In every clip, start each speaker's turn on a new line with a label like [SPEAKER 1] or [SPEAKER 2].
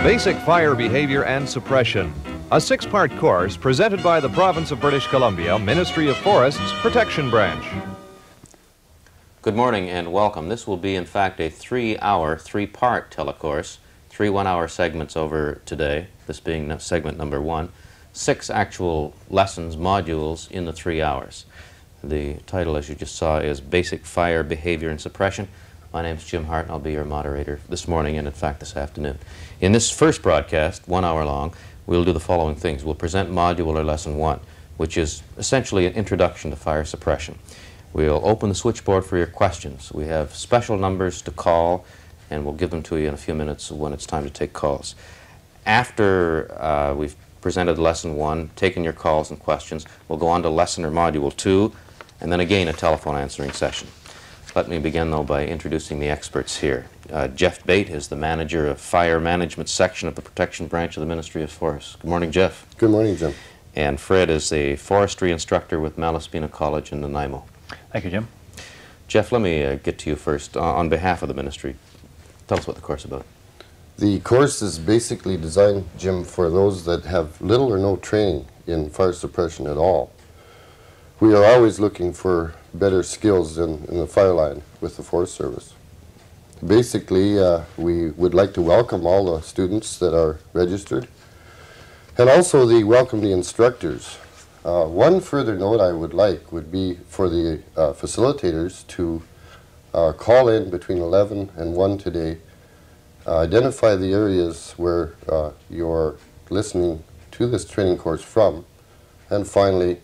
[SPEAKER 1] Basic Fire Behavior and Suppression, a 6-part course presented by the Province of British Columbia, Ministry of Forests, Protection Branch.
[SPEAKER 2] Good morning and welcome. This will be, in fact, a 3-hour, 3-part telecourse, 3 one-hour segments over today, this being segment number 1, 6 actual lessons, modules in the 3 hours. The title, as you just saw, is Basic Fire Behavior and Suppression. My name's Jim Hart, and I'll be your moderator this morning and, in fact, this afternoon. In this first broadcast, 1 hour long, we'll do the following things. We'll present module or lesson 1, which is essentially an introduction to fire suppression. We'll open the switchboard for your questions. We have special numbers to call, and we'll give them to you in a few minutes when it's time to take calls. After we've presented lesson 1, taken your calls and questions, we'll go on to lesson or module 2, and then again a telephone answering session. Let me begin, though, by introducing the experts here. Jeff Bate is the manager of Fire Management Section of the Protection Branch of the Ministry of Forests. Good morning, Jeff.
[SPEAKER 3] Good morning, Jim.
[SPEAKER 2] And Fred is a forestry instructor with Malaspina College in Nanaimo.
[SPEAKER 4] Thank you, Jim.
[SPEAKER 2] Jeff, let me get to you first. On behalf of the ministry, tell us what the course is about.
[SPEAKER 3] The course is basically designed, Jim, for those that have little or no training in fire suppression at all. We are always looking for better skills in the fire line with the Forest Service. Basically, we would like to welcome all the students that are registered, and also welcome the instructors. One further note I would be for the facilitators to call in between 11 and 1 today, identify the areas where you're listening to this training course from, and finally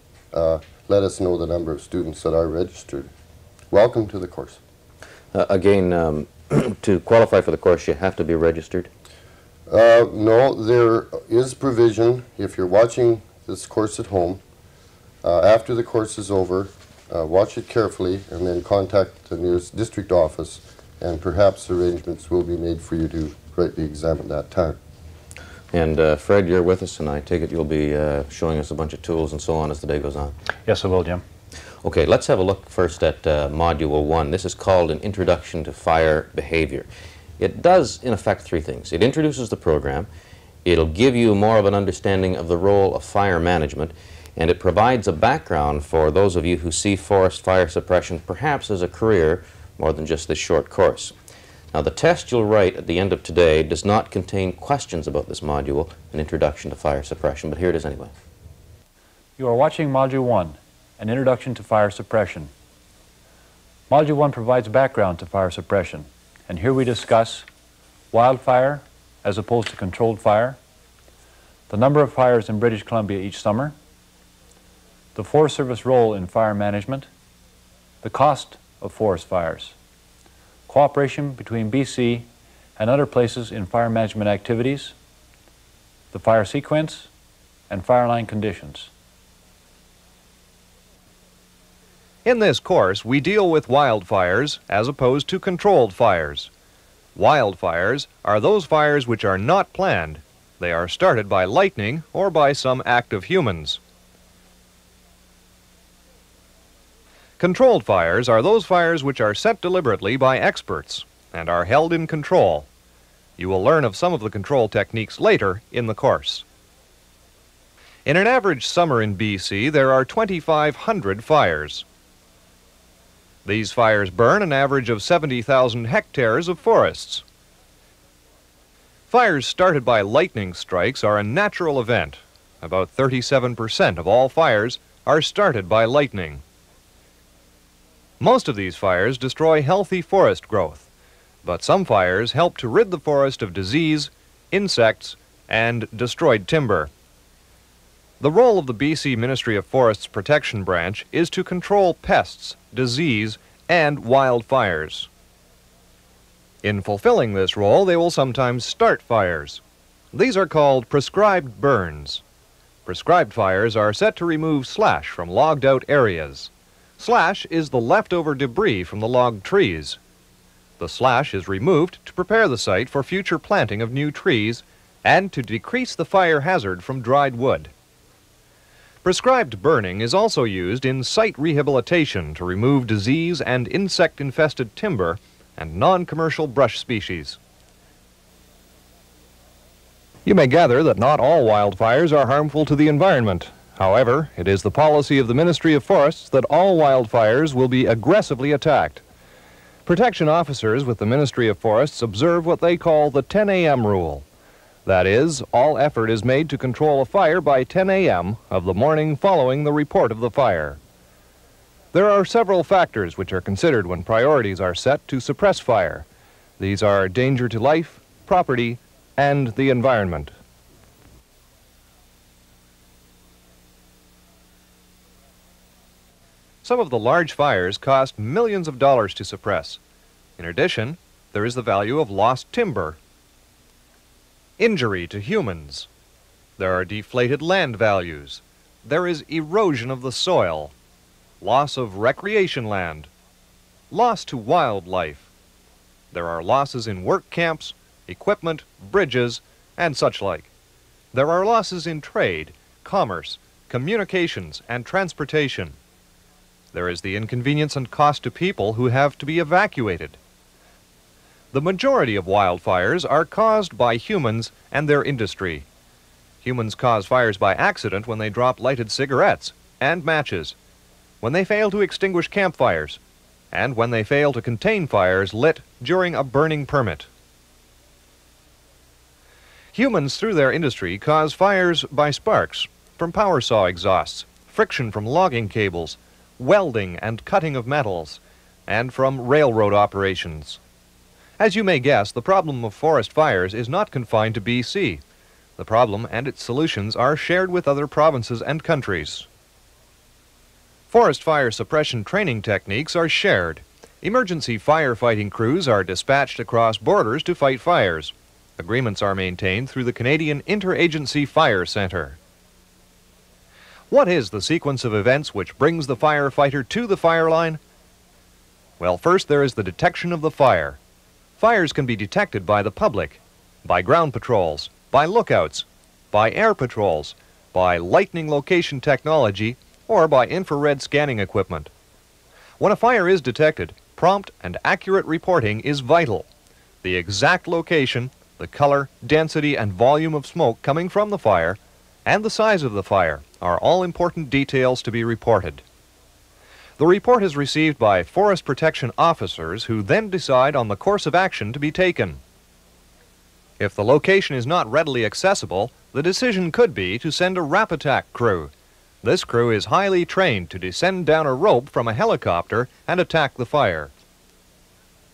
[SPEAKER 3] let us know the number of students that are registered. Welcome to the course.
[SPEAKER 2] Again, to qualify for the course, you have to be registered?
[SPEAKER 3] No, there is provision. If you're watching this course at home, after the course is over, watch it carefully and then contact the nearest district office, and perhaps arrangements will be made for you to write the exam at that time.
[SPEAKER 2] And Fred, you're with us, and I take it you'll be showing us a bunch of tools and so on as the day goes on.
[SPEAKER 4] Yes, I will, Jim.
[SPEAKER 2] Okay, let's have a look first at Module 1. This is called an Introduction to Fire Behavior. It does, in effect, 3 things. It introduces the program, it'll give you more of an understanding of the role of fire management, and it provides a background for those of you who see forest fire suppression perhaps as a career more than just this short course. Now, the test you'll write at the end of today does not contain questions about this module, an introduction to fire suppression, but here it is anyway.
[SPEAKER 4] You are watching Module 1, an introduction to fire suppression. Module 1 provides background to fire suppression, and here we discuss wildfire as opposed to controlled fire, the number of fires in British Columbia each summer, the Forest Service role in fire management, the cost of forest fires, cooperation between BC and other places in fire management activities, the fire sequence, and fire line conditions.
[SPEAKER 1] In this course, we deal with wildfires as opposed to controlled fires. Wildfires are those fires which are not planned. They are started by lightning or by some act of humans. Controlled fires are those fires which are set deliberately by experts and are held in control. You will learn of some of the control techniques later in the course. In an average summer in BC, there are 2,500 fires. These fires burn an average of 70,000 hectares of forests. Fires started by lightning strikes are a natural event. About 37% of all fires are started by lightning. Most of these fires destroy healthy forest growth, but some fires help to rid the forest of disease, insects, and destroyed timber. The role of the BC Ministry of Forests Protection Branch is to control pests, disease, and wildfires. In fulfilling this role, they will sometimes start fires. These are called prescribed burns. Prescribed fires are set to remove slash from logged-out areas. Slash is the leftover debris from the logged trees. The slash is removed to prepare the site for future planting of new trees and to decrease the fire hazard from dried wood. Prescribed burning is also used in site rehabilitation to remove disease and insect-infested timber and non-commercial brush species. You may gather that not all wildfires are harmful to the environment. However, it is the policy of the Ministry of Forests that all wildfires will be aggressively attacked. Protection officers with the Ministry of Forests observe what they call the 10 a.m. rule. That is, all effort is made to control a fire by 10 a.m. of the morning following the report of the fire. There are several factors which are considered when priorities are set to suppress fire. These are danger to life, property, and the environment. Some of the large fires cost millions of dollars to suppress. In addition, there is the value of lost timber, injury to humans. There are deflated land values. There is erosion of the soil, loss of recreation land, loss to wildlife. There are losses in work camps, equipment, bridges, and such like. There are losses in trade, commerce, communications, and transportation. There is the inconvenience and cost to people who have to be evacuated. The majority of wildfires are caused by humans and their industry. Humans cause fires by accident when they drop lighted cigarettes and matches, when they fail to extinguish campfires, and when they fail to contain fires lit during a burning permit. Humans, through their industry, cause fires by sparks from power saw exhausts, friction from logging cables, welding and cutting of metals, and from railroad operations. As you may guess, the problem of forest fires is not confined to BC. The problem and its solutions are shared with other provinces and countries. Forest fire suppression training techniques are shared. Emergency firefighting crews are dispatched across borders to fight fires. Agreements are maintained through the Canadian Interagency Fire Centre. What is the sequence of events which brings the firefighter to the fire line? Well, first there is the detection of the fire. Fires can be detected by the public, by ground patrols, by lookouts, by air patrols, by lightning location technology, or by infrared scanning equipment. When a fire is detected, prompt and accurate reporting is vital. The exact location, the color, density, and volume of smoke coming from the fire, and the size of the fire are all important details to be reported. The report is received by forest protection officers who then decide on the course of action to be taken. If the location is not readily accessible, the decision could be to send a RAP attack crew. This crew is highly trained to descend down a rope from a helicopter and attack the fire.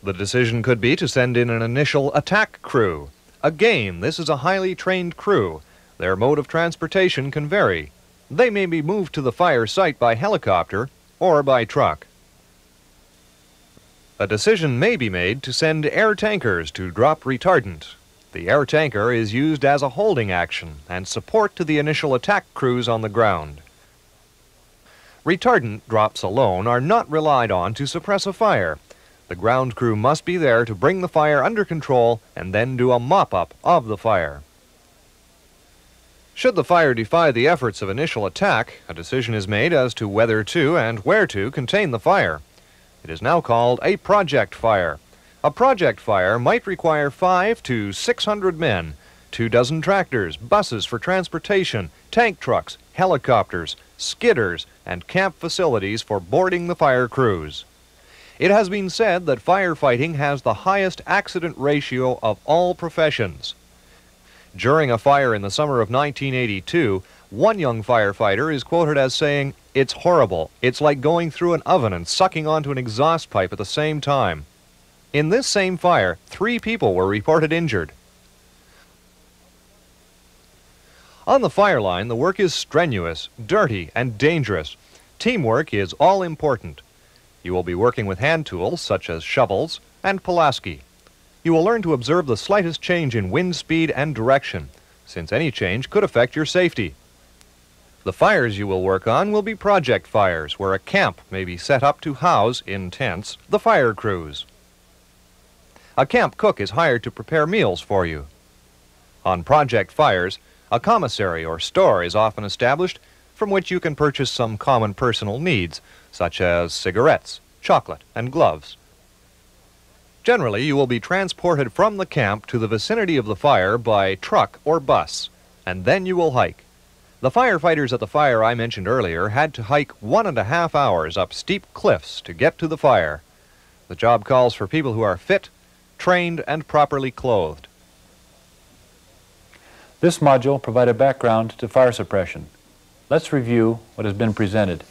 [SPEAKER 1] The decision could be to send in an initial attack crew. Again, this is a highly trained crew. Their mode of transportation can vary. They may be moved to the fire site by helicopter or by truck. A decision may be made to send air tankers to drop retardant. The air tanker is used as a holding action and support to the initial attack crews on the ground. Retardant drops alone are not relied on to suppress a fire. The ground crew must be there to bring the fire under control and then do a mop-up of the fire. Should the fire defy the efforts of initial attack, a decision is made as to whether to and where to contain the fire. It is now called a project fire. A project fire might require 500 to 600 men, 24 tractors, buses for transportation, tank trucks, helicopters, skidders, and camp facilities for boarding the fire crews. It has been said that firefighting has the highest accident ratio of all professions. During a fire in the summer of 1982, one young firefighter is quoted as saying, "It's horrible. It's like going through an oven and sucking onto an exhaust pipe at the same time." In this same fire, 3 people were reported injured. On the fire line, the work is strenuous, dirty, and dangerous. Teamwork is all important. You will be working with hand tools such as shovels and Pulaski. You will learn to observe the slightest change in wind speed and direction, since any change could affect your safety. The fires you will work on will be project fires, where a camp may be set up to house, in tents, the fire crews. A camp cook is hired to prepare meals for you. On project fires, a commissary or store is often established from which you can purchase some common personal needs, such as cigarettes, chocolate, and gloves. Generally, you will be transported from the camp to the vicinity of the fire by truck or bus, and then you will hike. The firefighters at the fire I mentioned earlier had to hike 1.5 hours up steep cliffs to get to the fire. The job calls for people who are fit, trained, and properly clothed.
[SPEAKER 4] This module provided background to fire suppression. Let's review what has been presented.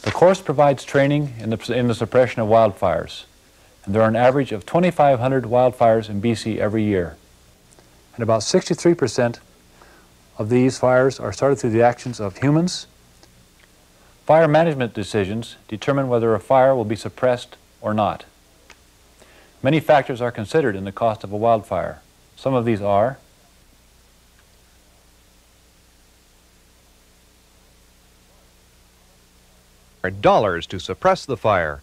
[SPEAKER 4] The course provides training in the suppression of wildfires, and there are an average of 2,500 wildfires in BC every year. And about 63% of these fires are started through the actions of humans. Fire management decisions determine whether a fire will be suppressed or not. Many factors are considered in the cost of a wildfire. Some of these are
[SPEAKER 1] dollars to suppress the fire,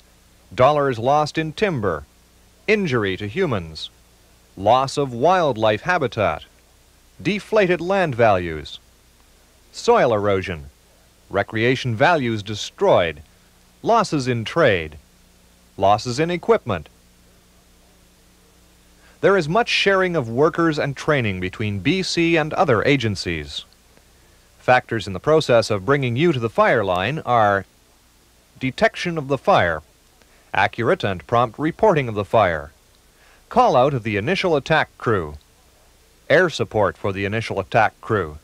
[SPEAKER 1] dollars lost in timber, injury to humans, loss of wildlife habitat, deflated land values, soil erosion, recreation values destroyed, losses in trade, losses in equipment. There is much sharing of workers and training between BC and other agencies. Factors in the process of bringing you to the fire line are detection of the fire, accurate and prompt reporting of the fire, call out of the initial attack crew, air support for the initial attack crew,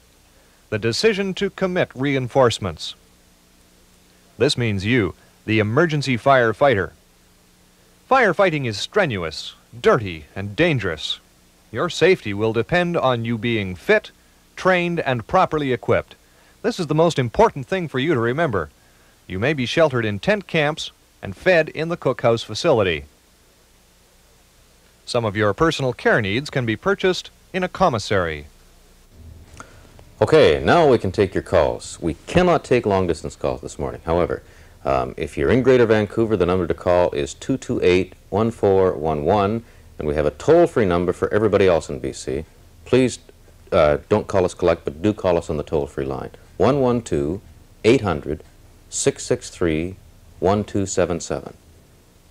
[SPEAKER 1] the decision to commit reinforcements. This means you, the emergency firefighter. Firefighting is strenuous, dirty, and dangerous. Your safety will depend on you being fit, trained, and properly equipped. This is the most important thing for you to remember. You may be sheltered in tent camps and fed in the cookhouse facility. Some of your personal care needs can be purchased in a commissary.
[SPEAKER 2] Okay, now we can take your calls. We cannot take long-distance calls this morning. However, if you're in Greater Vancouver, the number to call is 228-1411, and we have a toll-free number for everybody else in BC. Please don't call us collect, but do call us on the toll-free line. 112-800-663-1277.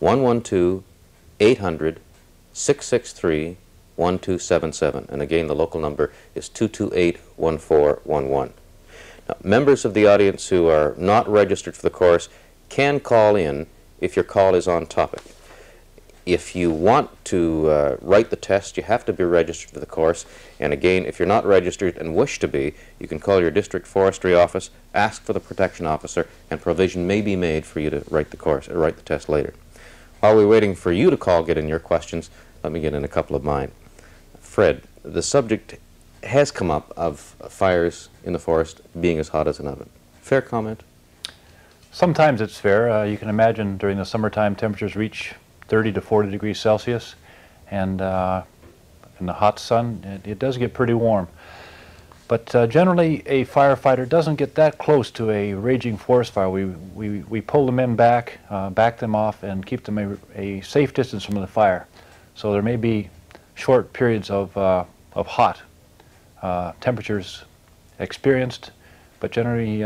[SPEAKER 2] 112-800-663-1277. And again, the local number is 228-1411. Now, members of the audience who are not registered for the course can call in if your call is on topic. If you want to write the test, you have to be registered for the course. And again, if you're not registered and wish to be, you can call your district forestry office, ask for the protection officer, and provision may be made for you to write the course or write the test later. While we're waiting for you to call, get in your questions, let me get in a couple of mine. Fred, the subject has come up of fires in the forest being as hot as an oven. Fair comment?
[SPEAKER 4] Sometimes it's fair. You can imagine during the summertime temperatures reach 30 to 40 degrees Celsius, and in the hot sun it does get pretty warm. But generally a firefighter doesn't get that close to a raging forest fire. We pull the men back, back them off, and keep them a safe distance from the fire. So there may be short periods of hot temperatures experienced, but generally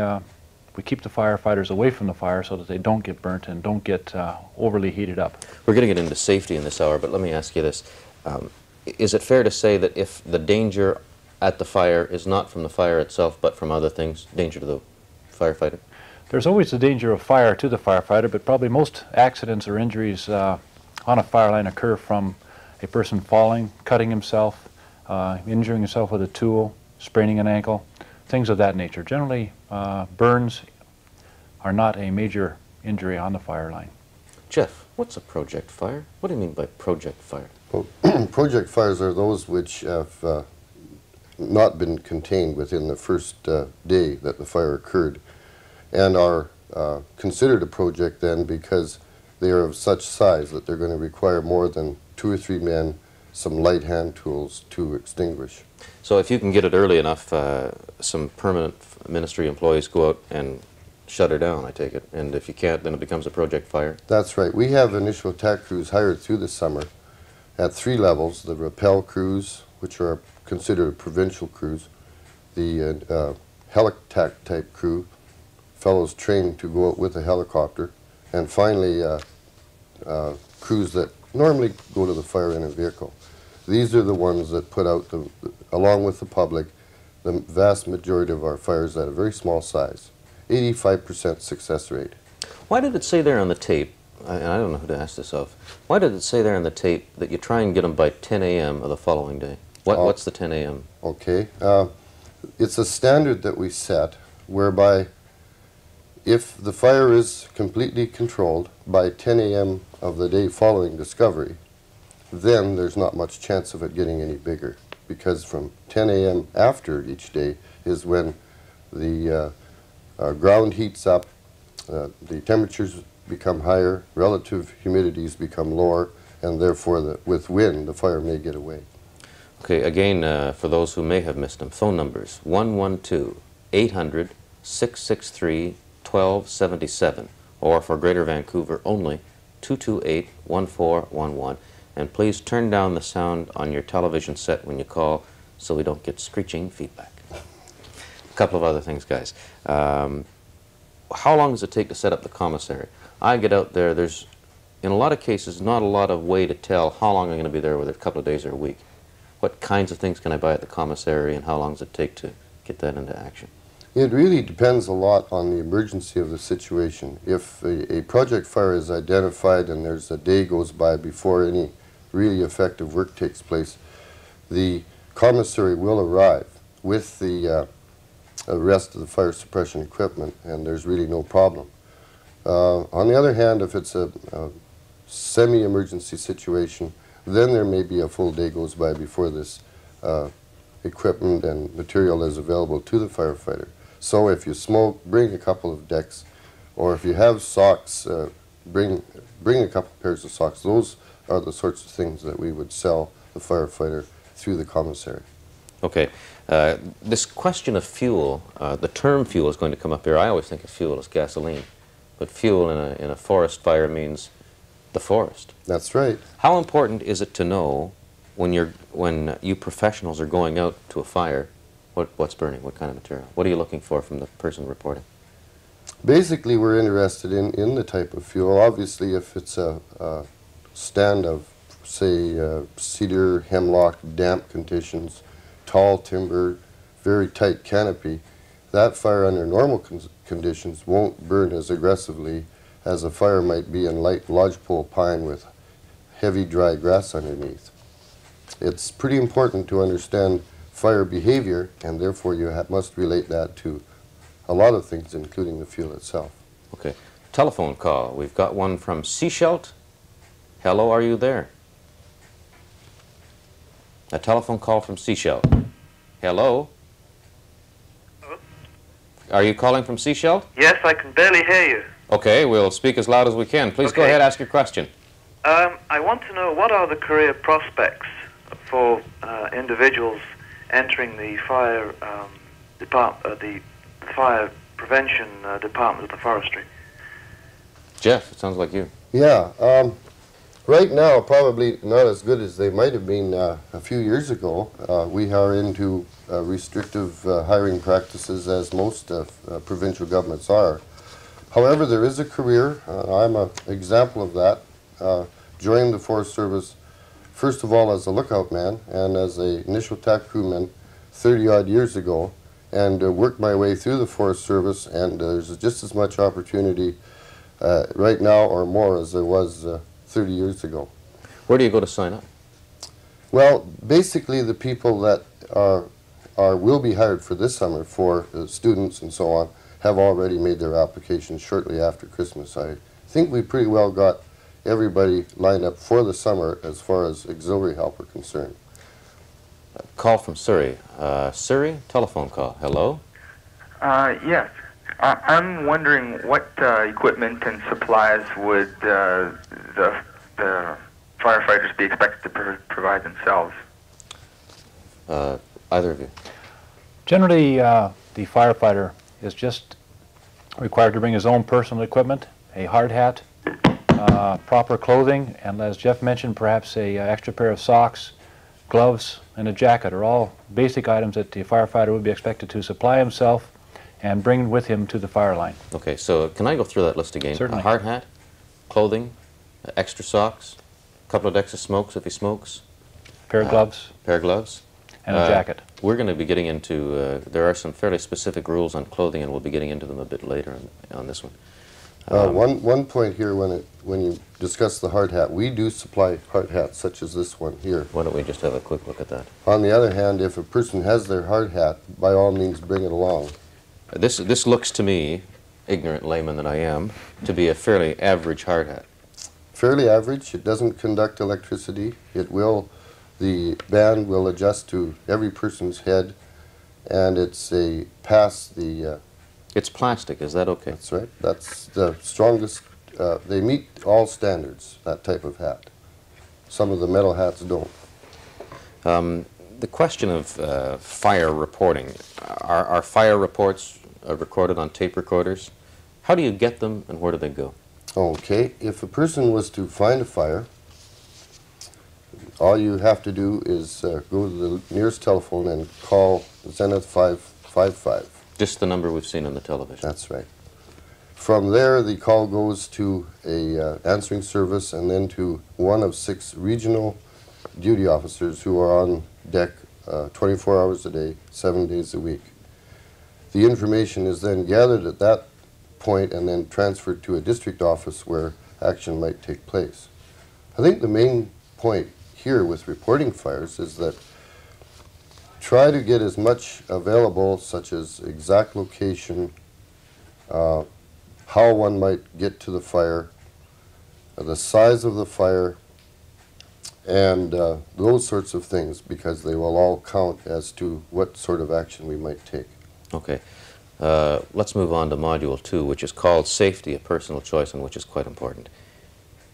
[SPEAKER 4] we keep the firefighters away from the fire so that they don't get burnt and don't get overly heated up.
[SPEAKER 2] We're going to get into safety in this hour, but let me ask you this. Is it fair to say that if the danger at the fire is not from the fire itself but from other things, danger to the firefighter?
[SPEAKER 4] There's always the danger of fire to the firefighter, but probably most accidents or injuries on a fire line occur from a person falling, cutting himself, injuring himself with a tool, spraining an ankle, things of that nature. Generally, burns are not a major injury on the fire line.
[SPEAKER 2] Jeff, what's a project fire? What do you mean by project fire?
[SPEAKER 3] Well, project fires are those which have not been contained within the first day that the fire occurred, and are considered a project then because they are of such size that they're going to require more than 2 or 3 men, some light hand tools to extinguish.
[SPEAKER 2] So if you can get it early enough, some permanent ministry employees go out and shut her down, I take it. And if you can't, then it becomes a project fire.
[SPEAKER 3] That's right. We have initial attack crews hired through the summer at 3 levels: the rappel crews, which are considered provincial crews, the helitac type crew, fellows trained to go out with a helicopter, and finally crews that normally go to the fire in a vehicle. These are the ones that put out, along with the public, the vast majority of our fires at a very small size. 85% success rate.
[SPEAKER 2] Why did it say there on the tape, and I don't know who to ask this of, why did it say there on the tape that you try and get them by 10 a.m. of the following day? What's the 10 a.m.?
[SPEAKER 3] Okay. It's a standard that we set whereby if the fire is completely controlled by 10 a.m. of the day following discovery, then there's not much chance of it getting any bigger, because from 10 a.m. after each day is when the ground heats up, the temperatures become higher, relative humidities become lower, and therefore with wind the fire may get away.
[SPEAKER 2] Okay, again, for those who may have missed them, phone numbers 112-800-663-1277, or for Greater Vancouver only, 228-1411. And please turn down the sound on your television set when you call so we don't get screeching feedback. A couple of other things, guys. How long does it take to set up the commissary? I get out there, there's, in a lot of cases, not a lot of way to tell how long I'm going to be there, whether a couple of days or a week. What kinds of things can I buy at the commissary, and how long does it take to get that into action?
[SPEAKER 3] It really depends a lot on the emergency of the situation. If a project fire is identified and there's a day goes by before any really effective work takes place, the commissary will arrive with the rest of the fire suppression equipment, and there's really no problem. On the other hand, if it's a semi-emergency situation, then there may be a full day goes by before this equipment and material is available to the firefighter. So if you smoke, bring a couple of decks, or if you have socks, bring a couple pairs of socks. Those are the sorts of things that we would sell the firefighter through the commissary.
[SPEAKER 2] Okay. This question of fuel, the term fuel is going to come up here. I always think of fuel as gasoline, but fuel in a forest fire means the forest.
[SPEAKER 3] That's right.
[SPEAKER 2] How important is it to know when you professionals are going out to a fire, what's burning, what kind of material? What are you looking for from the person reporting?
[SPEAKER 3] Basically, we're interested in the type of fuel. Obviously, if it's a stand of, say, cedar, hemlock, damp conditions, tall timber, very tight canopy, that fire under normal conditions won't burn as aggressively as a fire might be in light lodgepole pine with heavy dry grass underneath. It's pretty important to understand fire behavior, and therefore you must relate that to a lot of things, including the fuel itself.
[SPEAKER 2] Okay. Telephone call. We've got one from Seashelt. Hello, are you there? A telephone call from Seashelt. Hello?
[SPEAKER 5] Hello?
[SPEAKER 2] Are you calling from Seashelt?
[SPEAKER 5] Yes, I can barely hear you.
[SPEAKER 2] Okay, we'll speak as loud as we can. Please go
[SPEAKER 5] Okay.
[SPEAKER 2] ahead, ask your question.
[SPEAKER 5] I want to know, what are the career prospects for individuals entering the fire the fire prevention department of the forestry?
[SPEAKER 2] Jeff, it sounds like you.
[SPEAKER 3] Yeah, right now probably not as good as they might have been a few years ago. We are into restrictive hiring practices, as most provincial governments are. However, there is a career. I'm an example of that. Joined the Forest Service, first of all, as a lookout man and as an initial TAC crewman 30-odd years ago, and worked my way through the Forest Service, and there's just as much opportunity right now or more as there was 30 years ago.
[SPEAKER 2] Where do you go to sign up?
[SPEAKER 3] Well, basically the people that will be hired for this summer for students and so on have already made their applications shortly after Christmas. I think we pretty well got everybody lined up for the summer as far as auxiliary help are concerned.
[SPEAKER 2] Call from Surrey. Surrey, telephone call. Hello?
[SPEAKER 6] Yes. I'm wondering what equipment and supplies would the firefighters be expected to provide themselves?
[SPEAKER 2] Either of you.
[SPEAKER 4] Generally, the firefighter is just required to bring his own personal equipment, a hard hat, proper clothing, and as Jeff mentioned, perhaps a extra pair of socks, gloves, and a jacket are all basic items that the firefighter would be expected to supply himself and bring with him to the fire line.
[SPEAKER 2] Okay, so can I go through that list again?
[SPEAKER 4] Certainly.
[SPEAKER 2] A hard hat, clothing, extra socks, couple of decks of smokes if he smokes.
[SPEAKER 4] Pair of gloves
[SPEAKER 2] Pair of gloves.
[SPEAKER 4] and a jacket.
[SPEAKER 2] We're going to be getting into, there are some fairly specific rules on clothing, and we'll be getting into them a bit later on this one.
[SPEAKER 3] One point here, when you discuss the hard hat, we do supply hard hats such as this one here.
[SPEAKER 2] Why don't we just have a quick look at that?
[SPEAKER 3] On the other hand, if a person has their hard hat, by all means bring it along.
[SPEAKER 2] This looks to me, ignorant layman that I am, to be a fairly average hard hat.
[SPEAKER 3] Fairly average. It doesn't conduct electricity. The band will adjust to every person's head, and it's a past the...
[SPEAKER 2] It's plastic, is that okay?
[SPEAKER 3] That's right. That's the strongest. They meet all standards, that type of hat. Some of the metal hats don't.
[SPEAKER 2] The question of fire reporting. Are fire reports recorded on tape recorders? How do you get them, and where do they go?
[SPEAKER 3] Okay. If a person was to find a fire, all you have to do is go to the nearest telephone and call Zenith 555.
[SPEAKER 2] Just the number we've seen on the television.
[SPEAKER 3] That's right. From there, the call goes to a answering service and then to one of 6 regional duty officers who are on deck 24 hours a day, 7 days a week. The information is then gathered at that point and then transferred to a district office where action might take place. I think the main point here with reporting fires is that try to get as much available, such as exact location, how one might get to the fire, the size of the fire, and those sorts of things, because they will all count as to what sort of action we might take.
[SPEAKER 2] Okay. Let's move on to Module 2, which is called Safety, a Personal Choice, and which is quite important.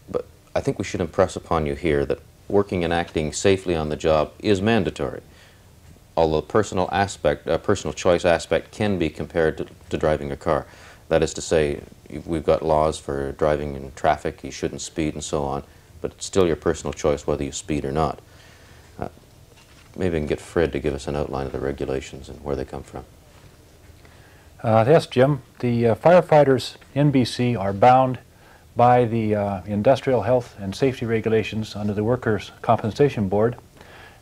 [SPEAKER 2] But I think we should impress upon you here that working and acting safely on the job is mandatory, although personal choice aspect can be compared to driving a car. That is to say, we've got laws for driving in traffic, you shouldn't speed and so on, but it's still your personal choice whether you speed or not. Maybe we can get Fred to give us an outline of the regulations and where they come from.
[SPEAKER 4] Yes, Jim. The firefighters in BC are bound by the industrial health and safety regulations under the Workers' Compensation Board.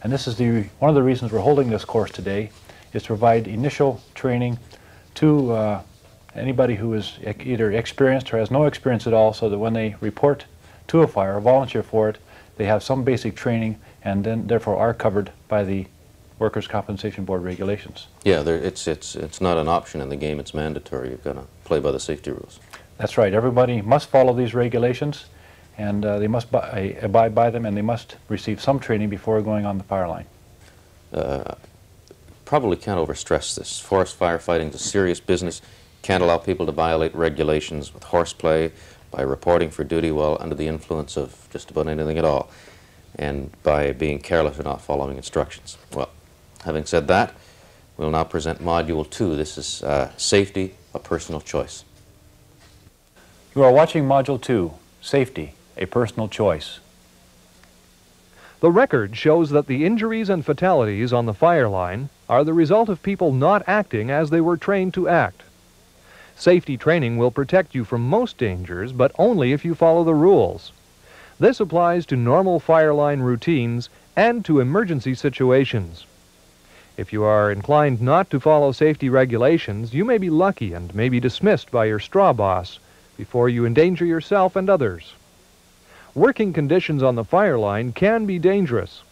[SPEAKER 4] And this is one of the reasons we're holding this course today, is to provide initial training to anybody who is either experienced or has no experience at all, so that when they report to a fire or volunteer for it, they have some basic training and then therefore are covered by the Workers' Compensation Board regulations.
[SPEAKER 2] Yeah, it's not an option in the game, it's mandatory. You've got to play by the safety rules.
[SPEAKER 4] That's right. Everybody must follow these regulations, and they must abide by them, and they must receive some training before going on the fire line.
[SPEAKER 2] Probably can't overstress this. Forest firefighting is a serious business. Can't allow people to violate regulations with horseplay, by reporting for duty while under the influence of just about anything at all, and by being careless or not following instructions. Well, having said that, we'll now present Module 2. This is Safety, a Personal Choice.
[SPEAKER 4] You are watching Module 2, Safety, a Personal Choice.
[SPEAKER 1] The record shows that the injuries and fatalities on the fire line are the result of people not acting as they were trained to act. Safety training will protect you from most dangers, but only if you follow the rules. This applies to normal fire line routines and to emergency situations. If you are inclined not to follow safety regulations, you may be lucky and may be dismissed by your straw boss before you endanger yourself and others. Working conditions on the fire line can be dangerous.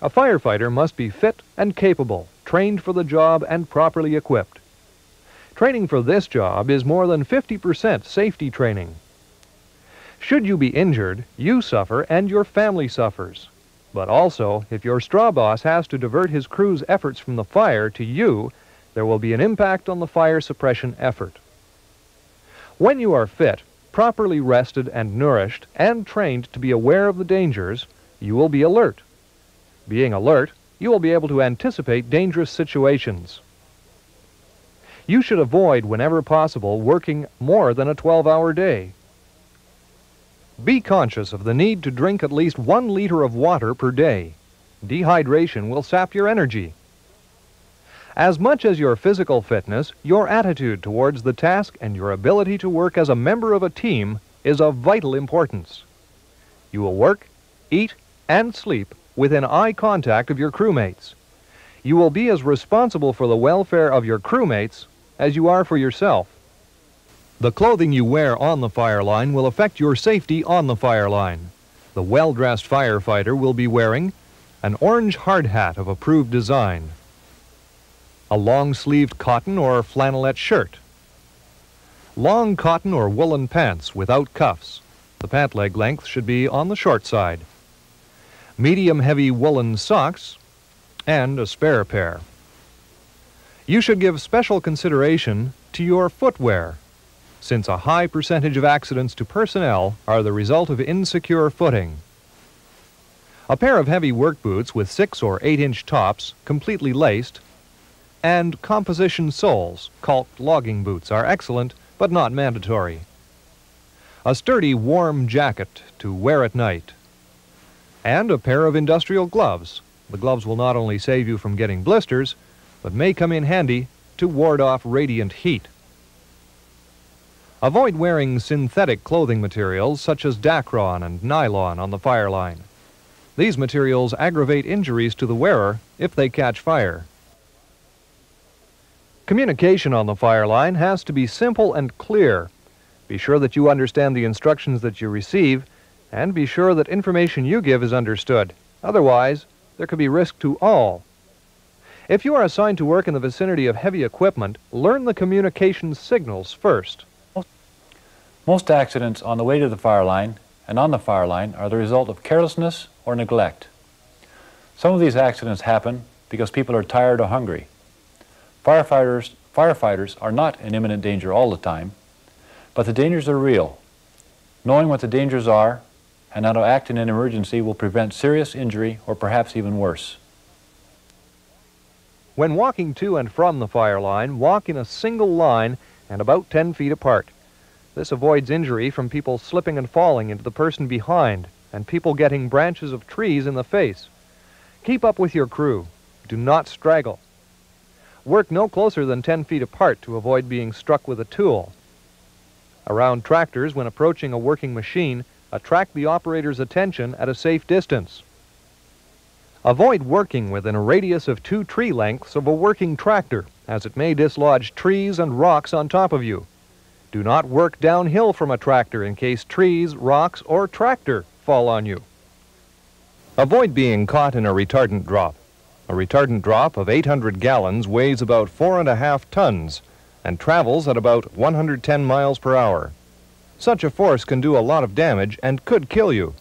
[SPEAKER 1] A firefighter must be fit and capable, trained for the job and properly equipped. Training for this job is more than 50% safety training. Should you be injured, you suffer and your family suffers. But also, if your straw boss has to divert his crew's efforts from the fire to you, there will be an impact on the fire suppression effort. When you are fit, properly rested and nourished, and trained to be aware of the dangers, you will be alert. Being alert, you will be able to anticipate dangerous situations. You should avoid, whenever possible, working more than a 12-hour day. Be conscious of the need to drink at least 1 liter of water per day. Dehydration will sap your energy. As much as your physical fitness, your attitude towards the task and your ability to work as a member of a team is of vital importance. You will work, eat, and sleep within eye contact of your crewmates. You will be as responsible for the welfare of your crewmates as you are for yourself. The clothing you wear on the fire line will affect your safety on the fire line. The well-dressed firefighter will be wearing an orange hard hat of approved design, a long-sleeved cotton or flannelette shirt, long cotton or woolen pants without cuffs. The pant leg length should be on the short side, medium-heavy woolen socks, and a spare pair. You should give special consideration to your footwear, since a high percentage of accidents to personnel are the result of insecure footing. A pair of heavy work boots with 6 or 8-inch tops, completely laced, and composition soles, caulked logging boots, are excellent but not mandatory. A sturdy, warm jacket to wear at night, and a pair of industrial gloves. The gloves will not only save you from getting blisters, but may come in handy to ward off radiant heat. Avoid wearing synthetic clothing materials such as Dacron and nylon on the fire line. These materials aggravate injuries to the wearer if they catch fire. Communication on the fire line has to be simple and clear. Be sure that you understand the instructions that you receive, and be sure that information you give is understood. Otherwise, there could be risk to all. If you are assigned to work in the vicinity of heavy equipment, learn the communication signals first.
[SPEAKER 4] Most accidents on the way to the fire line and on the fire line are the result of carelessness or neglect. Some of these accidents happen because people are tired or hungry. Firefighters are not in imminent danger all the time, but the dangers are real. Knowing what the dangers are and how to act in an emergency will prevent serious injury or perhaps even worse.
[SPEAKER 1] When walking to and from the fire line, walk in a single line and about 10 feet apart. This avoids injury from people slipping and falling into the person behind and people getting branches of trees in the face. Keep up with your crew. Do not straggle. Work no closer than 10 feet apart to avoid being struck with a tool. Around tractors, when approaching a working machine, attract the operator's attention at a safe distance. Avoid working within a radius of 2 tree lengths of a working tractor, as it may dislodge trees and rocks on top of you. Do not work downhill from a tractor in case trees, rocks, or tractor fall on you. Avoid being caught in a retardant drop. A retardant drop of 800 gallons weighs about 4.5 tons and travels at about 110 miles per hour. Such a force can do a lot of damage and could kill you.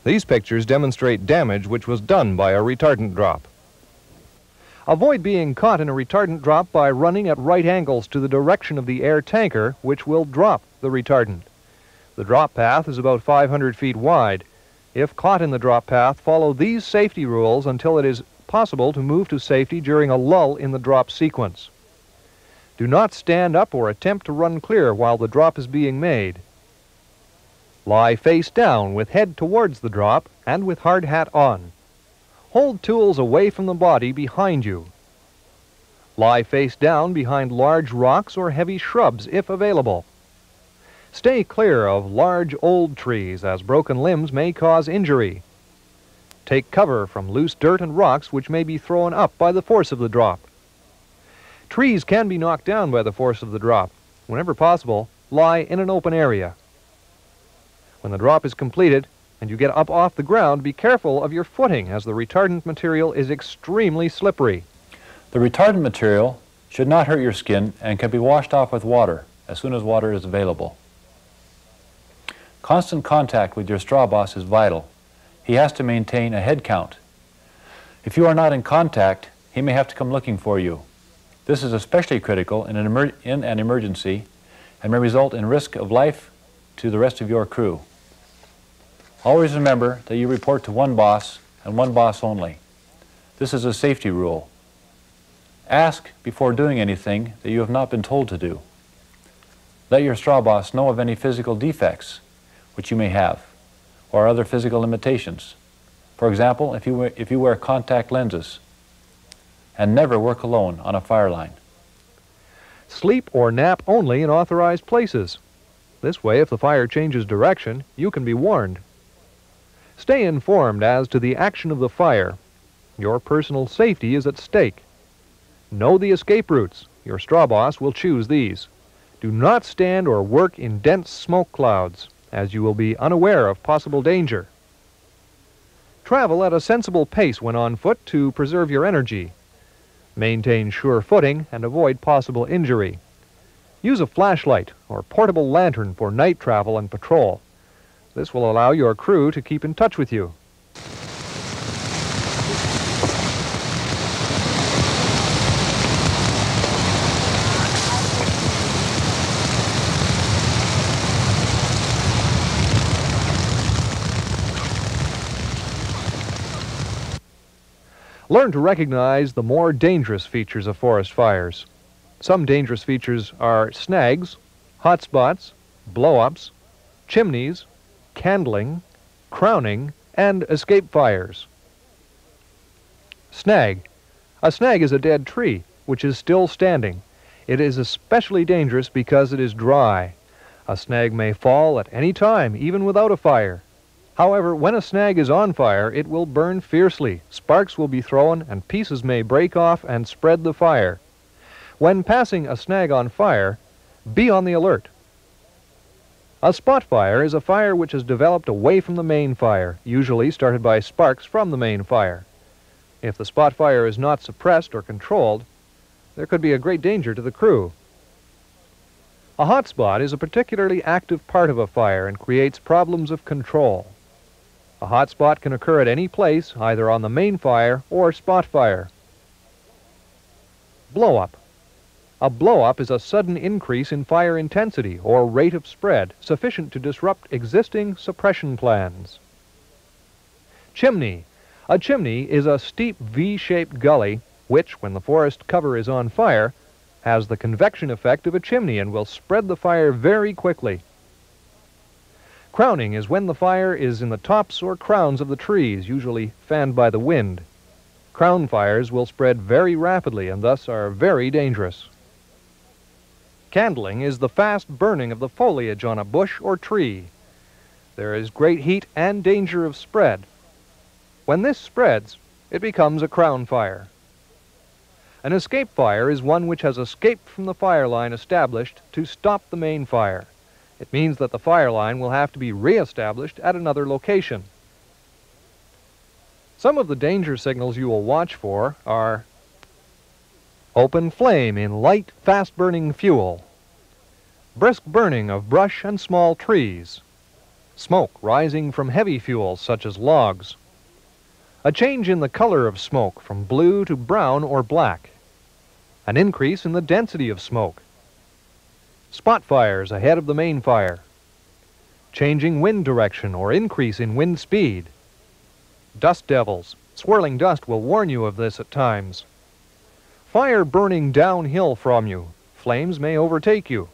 [SPEAKER 1] These pictures demonstrate damage which was done by a retardant drop. Avoid being caught in a retardant drop by running at right angles to the direction of the air tanker, which will drop the retardant. The drop path is about 500 feet wide. If caught in the drop path, follow these safety rules until it is possible to move to safety during a lull in the drop sequence. Do not stand up or attempt to run clear while the drop is being made. Lie face down with head towards the drop and with hard hat on. Hold tools away from the body behind you. Lie face down behind large rocks or heavy shrubs if available. Stay clear of large old trees, as broken limbs may cause injury. Take cover from loose dirt and rocks which may be thrown up by the force of the drop. Trees can be knocked down by the force of the drop. Whenever possible, lie in an open area. When the drop is completed and you get up off the ground, be careful of your footing, as the retardant material is extremely slippery.
[SPEAKER 4] The retardant material should not hurt your skin and can be washed off with water as soon as water is available. Constant contact with your straw boss is vital. He has to maintain a head count. If you are not in contact, he may have to come looking for you. This is especially critical in an emergency and may result in risk of life to the rest of your crew. Always remember that you report to one boss and one boss only. This is a safety rule. Ask before doing anything that you have not been told to do. Let your straw boss know of any physical defects which you may have, or other physical limitations. For example, if you wear contact lenses. And never work alone on a fire line.
[SPEAKER 1] Sleep or nap only in authorized places. This way, if the fire changes direction, you can be warned. Stay informed as to the action of the fire. Your personal safety is at stake. Know the escape routes. Your straw boss will choose these. Do not stand or work in dense smoke clouds, as you will be unaware of possible danger. Travel at a sensible pace when on foot to preserve your energy. Maintain sure footing and avoid possible injury. Use a flashlight or portable lantern for night travel and patrol. This will allow your crew to keep in touch with you. Learn to recognize the more dangerous features of forest fires. Some dangerous features are snags, hot spots, blow-ups, chimneys, candling, crowning, and escape fires. Snag. A snag is a dead tree, which is still standing. It is especially dangerous because it is dry. A snag may fall at any time, even without a fire. However, when a snag is on fire, it will burn fiercely. Sparks will be thrown, and pieces may break off and spread the fire. When passing a snag on fire, be on the alert. A spot fire is a fire which has developed away from the main fire, usually started by sparks from the main fire. If the spot fire is not suppressed or controlled, there could be a great danger to the crew. A hot spot is a particularly active part of a fire and creates problems of control. A hot spot can occur at any place, either on the main fire or spot fire. Blow-up. A blow-up is a sudden increase in fire intensity or rate of spread sufficient to disrupt existing suppression plans. Chimney. A chimney is a steep V-shaped gully which, when the forest cover is on fire, has the convection effect of a chimney and will spread the fire very quickly. Crowning is when the fire is in the tops or crowns of the trees, usually fanned by the wind. Crown fires will spread very rapidly and thus are very dangerous. Candling is the fast burning of the foliage on a bush or tree. There is great heat and danger of spread. When this spreads, it becomes a crown fire. An escape fire is one which has escaped from the fire line established to stop the main fire. It means that the fire line will have to be re-established at another location. Some of the danger signals you will watch for are open flame in light, fast-burning fuel, brisk burning of brush and small trees, smoke rising from heavy fuels such as logs, a change in the color of smoke from blue to brown or black, an increase in the density of smoke, spot fires ahead of the main fire, changing wind direction or increase in wind speed, dust devils. Swirling dust will warn you of this at times. Fire burning downhill from you. Flames may overtake you.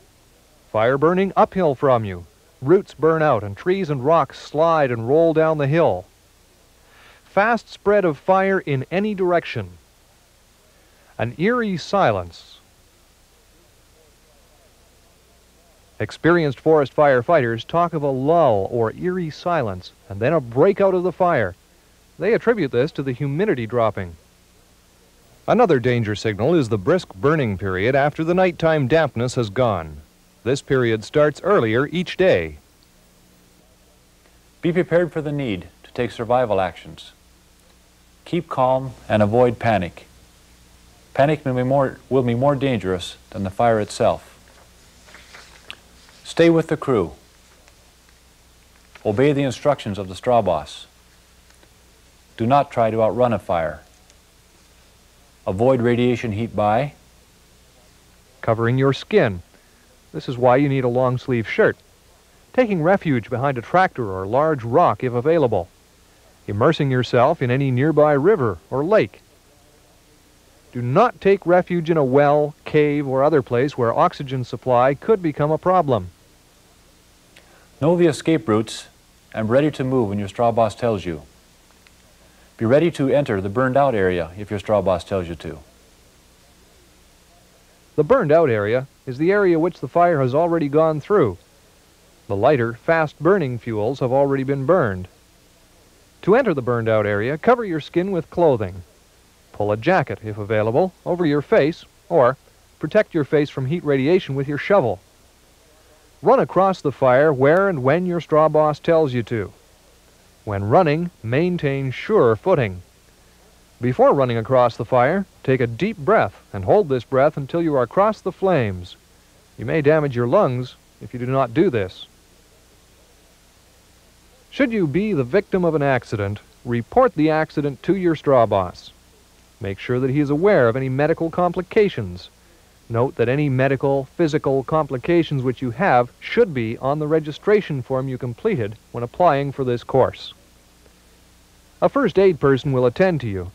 [SPEAKER 1] Fire burning uphill from you. Roots burn out and trees and rocks slide and roll down the hill. Fast spread of fire in any direction. An eerie silence. Experienced forest firefighters talk of a lull or eerie silence and then a breakout of the fire. They attribute this to the humidity dropping. Another danger signal is the brisk burning period after the nighttime dampness has gone. This period starts earlier each day.
[SPEAKER 4] Be prepared for the need to take survival actions. Keep calm and avoid panic. Panic will be more dangerous than the fire itself. Stay with the crew. Obey the instructions of the straw boss. Do not try to outrun a fire. Avoid radiation heat by
[SPEAKER 1] covering your skin. This is why you need a long-sleeve shirt. Taking refuge behind a tractor or large rock if available. Immersing yourself in any nearby river or lake. Do not take refuge in a well, cave, or other place where oxygen supply could become a problem.
[SPEAKER 4] Know the escape routes and be ready to move when your straw boss tells you. Be ready to enter the burned out area if your straw boss tells you to.
[SPEAKER 1] The burned out area is the area which the fire has already gone through. The lighter, fast-burning fuels have already been burned. To enter the burned out area, cover your skin with clothing. Pull a jacket, if available, over your face, or protect your face from heat radiation with your shovel. Run across the fire where and when your straw boss tells you to. When running, maintain sure footing. Before running across the fire, take a deep breath and hold this breath until you are across the flames. You may damage your lungs if you do not do this. Should you be the victim of an accident, report the accident to your straw boss. Make sure that he is aware of any medical complications. Note that any medical, physical complications which you have should be on the registration form you completed when applying for this course. A first aid person will attend to you.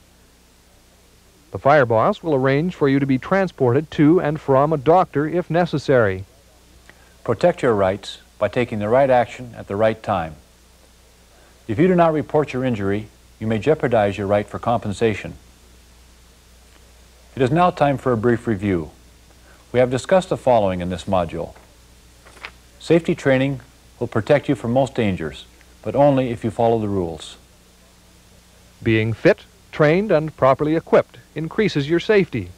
[SPEAKER 1] The fire boss will arrange for you to be transported to and from a doctor if necessary.
[SPEAKER 4] Protect your rights by taking the right action at the right time. If you do not report your injury, you may jeopardize your right for compensation. It is now time for a brief review. We have discussed the following in this module. Safety training will protect you from most dangers, but only if you follow the rules.
[SPEAKER 1] Being fit, trained, and properly equipped increases your safety.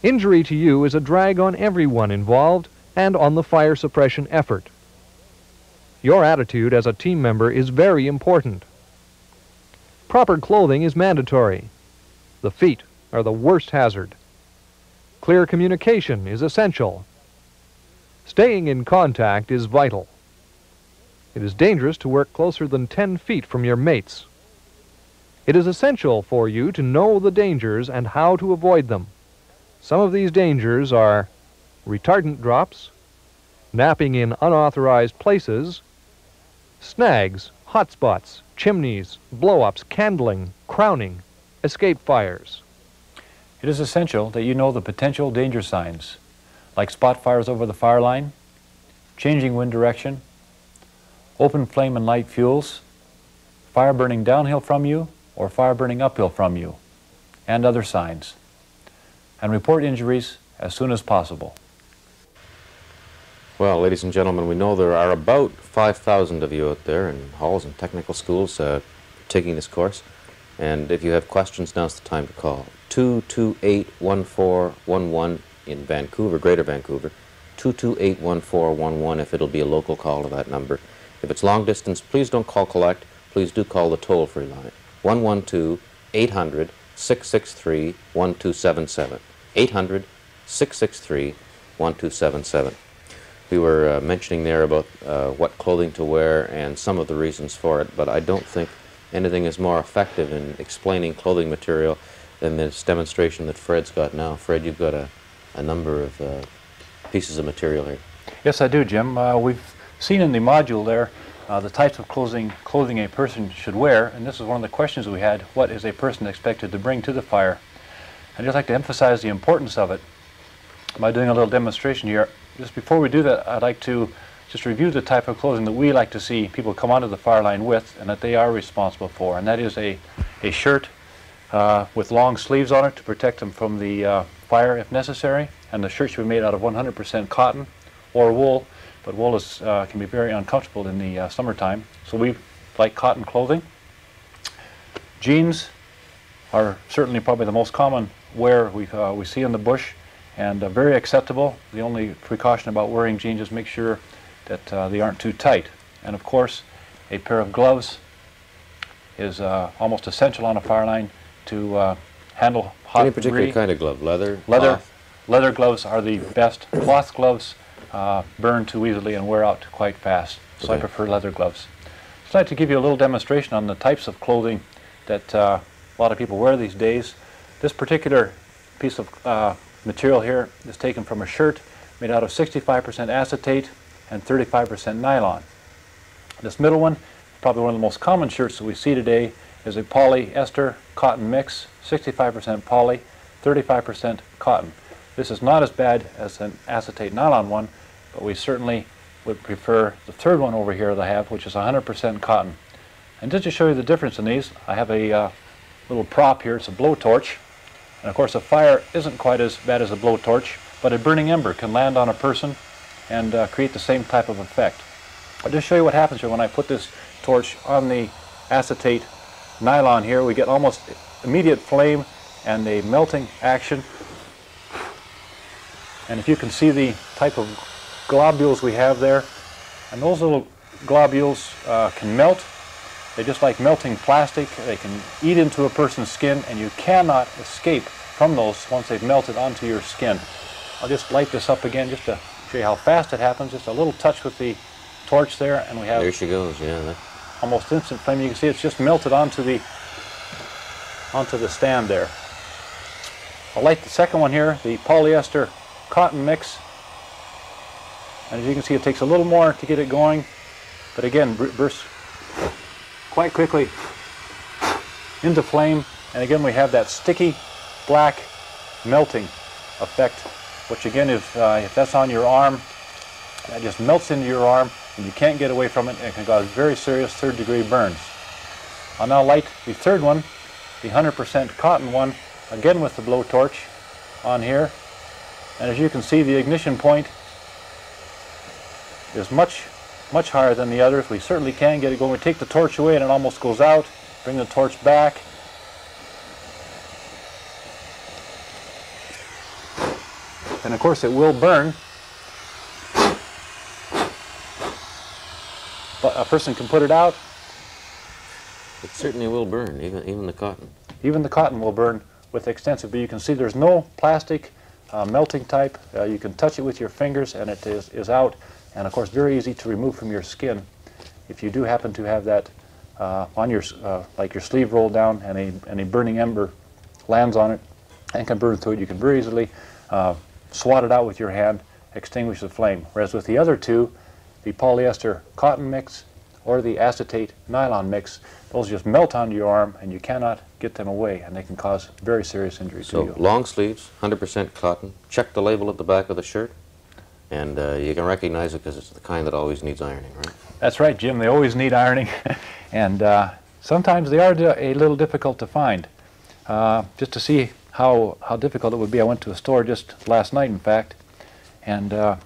[SPEAKER 1] Injury to you is a drag on everyone involved and on the fire suppression effort. Your attitude as a team member is very important. Proper clothing is mandatory. The feet are the worst hazard. Clear communication is essential. Staying in contact is vital. It is dangerous to work closer than 10 feet from your mates. It is essential for you to know the dangers and how to avoid them. Some of these dangers are retardant drops, napping in unauthorized places, snags, hot spots, chimneys, blow-ups, candling, crowning, escape fires.
[SPEAKER 4] It is essential that you know the potential danger signs, like spot fires over the fire line, changing wind direction, open flame and light fuels, fire burning downhill from you or fire burning uphill from you, and other signs. And report injuries as soon as possible.
[SPEAKER 2] Well, ladies and gentlemen, we know there are about 5,000 of you out there in halls and technical schools taking this course. And if you have questions, now's the time to call. 228-1411 in Vancouver, Greater Vancouver. 228-1411 if it'll be a local call to that number. If it's long distance, please don't call collect. Please do call the toll-free line. 112-800-663-1277. 800-663-1277. We were mentioning there about what clothing to wear and some of the reasons for it, but I don't think anything is more effective in explaining clothing material than this demonstration that Fred's got now. Fred, you've got a number of pieces of material here.
[SPEAKER 4] Yes, I do, Jim. We've seen in the module there the types of clothing a person should wear, and this is one of the questions we had: what is a person expected to bring to the fire? I'd just like to emphasize the importance of it by doing a little demonstration here. Just before we do that, I'd like to just review the type of clothing that we like to see people come onto the fire line with and that they are responsible for, and that is a shirt with long sleeves on it to protect them from the fire if necessary, and the shirt should be made out of 100% cotton or wool, but wool is, can be very uncomfortable in the summertime, so we like cotton clothing. Jeans are certainly probably the most common wear we see in the bush, and very acceptable. The only precaution about wearing jeans is make sure that they aren't too tight. And of course, a pair of gloves is almost essential on a fire line to handle hot
[SPEAKER 2] Any particular
[SPEAKER 4] debris.
[SPEAKER 2] kind of glove? Leather?
[SPEAKER 4] Leather gloves are the best. Cloth gloves burn too easily and wear out quite fast, so I prefer leather gloves. I'd like to give you a little demonstration on the types of clothing that a lot of people wear these days. This particular piece of material here is taken from a shirt made out of 65% acetate and 35% nylon. This middle one, probably one of the most common shirts that we see today, is a polyester cotton mix, 65% poly, 35% cotton. This is not as bad as an acetate nylon one, but we certainly would prefer the third one over here that I have, which is 100% cotton. And just to show you the difference in these, I have a little prop here. It's a blowtorch. And of course, a fire isn't quite as bad as a blowtorch, but a burning ember can land on a person and create the same type of effect. I'll just show you what happens here when I put this torch on the acetate nylon here, we get almost immediate flame and a melting action. And if you can see the type of globules we have there, and those little globules can melt. They're just like melting plastic. They can eat into a person's skin, and you cannot escape from those once they've melted onto your skin. I'll just light this up again just to show you how fast it happens. Just a little touch with the torch there, and we have
[SPEAKER 2] There she goes, yeah.
[SPEAKER 4] almost instant flame. You can see it's just melted onto the stand there. I'll light the second one here, the polyester cotton mix. And as you can see, it takes a little more to get it going, but again, bursts quite quickly into flame. And again, we have that sticky black melting effect, which again, if that's on your arm, that just melts into your arm and you can't get away from it, and it can cause very serious third-degree burns. I'll now light the third one, the 100% cotton one, again with the blowtorch on here. And as you can see, the ignition point is much higher than the others. We certainly can get it going. We take the torch away and it almost goes out. Bring the torch back. And of course it will burn. But a person can put it out.
[SPEAKER 2] It certainly will burn, even the cotton.
[SPEAKER 4] Even the cotton will burn with extensive, but you can see there's no plastic melting type. You can touch it with your fingers and it is out. And of course, very easy to remove from your skin. If you do happen to have that on your, like your sleeve rolled down and a burning ember lands on it and can burn through it, you can very easily swat it out with your hand, extinguish the flame. Whereas with the other two, the polyester cotton mix or the acetate nylon mix, those just melt onto your arm and you cannot get them away, and they can cause very serious injury to you.
[SPEAKER 2] So long sleeves, 100% cotton. Check the label at the back of the shirt, and you can recognize it because it's the kind that always needs ironing, right?
[SPEAKER 4] That's right, Jim. They always need ironing, and sometimes they are a little difficult to find. Just to see how difficult it would be, I went to a store just last night, in fact, and I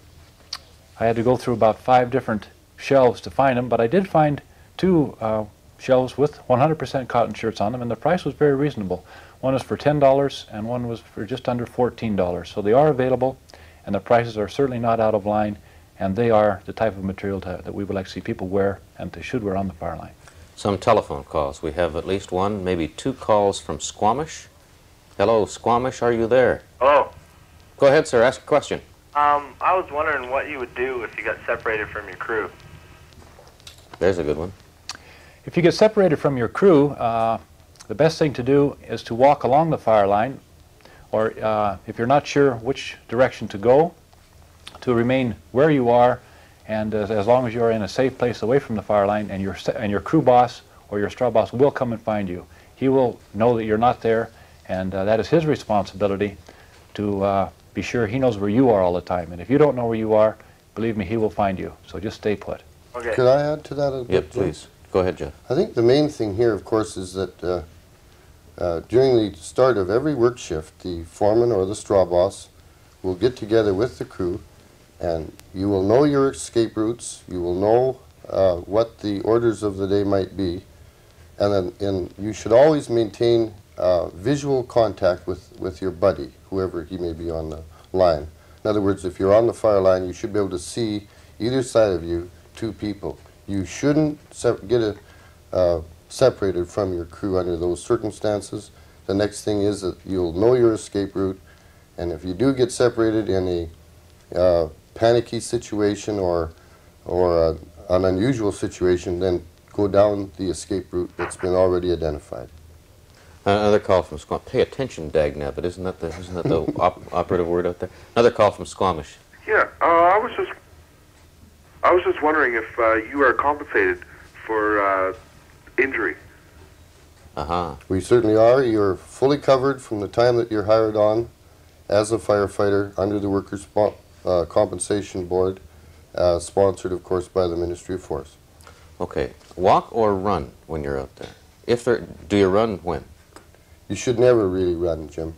[SPEAKER 4] had to go through about 5 different shelves to find them, but I did find 2 shelves with 100% cotton shirts on them, and the price was very reasonable. One was for $10 and one was for just under $14. So they are available, and the prices are certainly not out of line, and they are the type of material that we would like to see people wear and they should wear on the fire line.
[SPEAKER 2] Some telephone calls. We have at least 1, maybe 2 calls from Squamish. Hello, Squamish, are you there?
[SPEAKER 7] Hello.
[SPEAKER 2] Go ahead, sir, ask a question.
[SPEAKER 7] I was wondering what you would do if you got separated from your crew.
[SPEAKER 2] There's a good one.
[SPEAKER 4] If you get separated from your crew, the best thing to do is to walk along the fire line, or if you're not sure which direction to go, to remain where you are, and as long as you're in a safe place away from the fire line, and your crew boss or your straw boss will come and find you. He will know that you're not there, and that is his responsibility to be sure he knows where you are all the time. And if you don't know where you are, believe me, he will find you. So just stay put.
[SPEAKER 7] Okay.
[SPEAKER 3] Could I add to that a bit?
[SPEAKER 2] Yep, please. Go ahead, Jeff.
[SPEAKER 3] I think the main thing here, of course, is that during the start of every work shift, the foreman or the straw boss will get together with the crew, and you will know your escape routes, you will know what the orders of the day might be, and you should always maintain visual contact with your buddy, whoever he may be on the line. In other words, if you're on the fire line, you should be able to see either side of you 2 people. You shouldn't get separated from your crew under those circumstances. The next thing is that you'll know your escape route, and if you do get separated in a panicky situation or an unusual situation, then go down the escape route that's been already identified.
[SPEAKER 2] Another call from Squamish. Pay attention, dagnabbit. Isn't that the operative word out there? Another call from Squamish.
[SPEAKER 8] Yeah, I was just wondering if you are compensated for injury.
[SPEAKER 3] We certainly are. You're fully covered from the time that you're hired on as a firefighter under the Workers' Compensation Board, sponsored, of course, by the Ministry of Force.
[SPEAKER 2] Okay. Walk or run when you're out there? Do you run when?
[SPEAKER 3] You should never really run, Jim.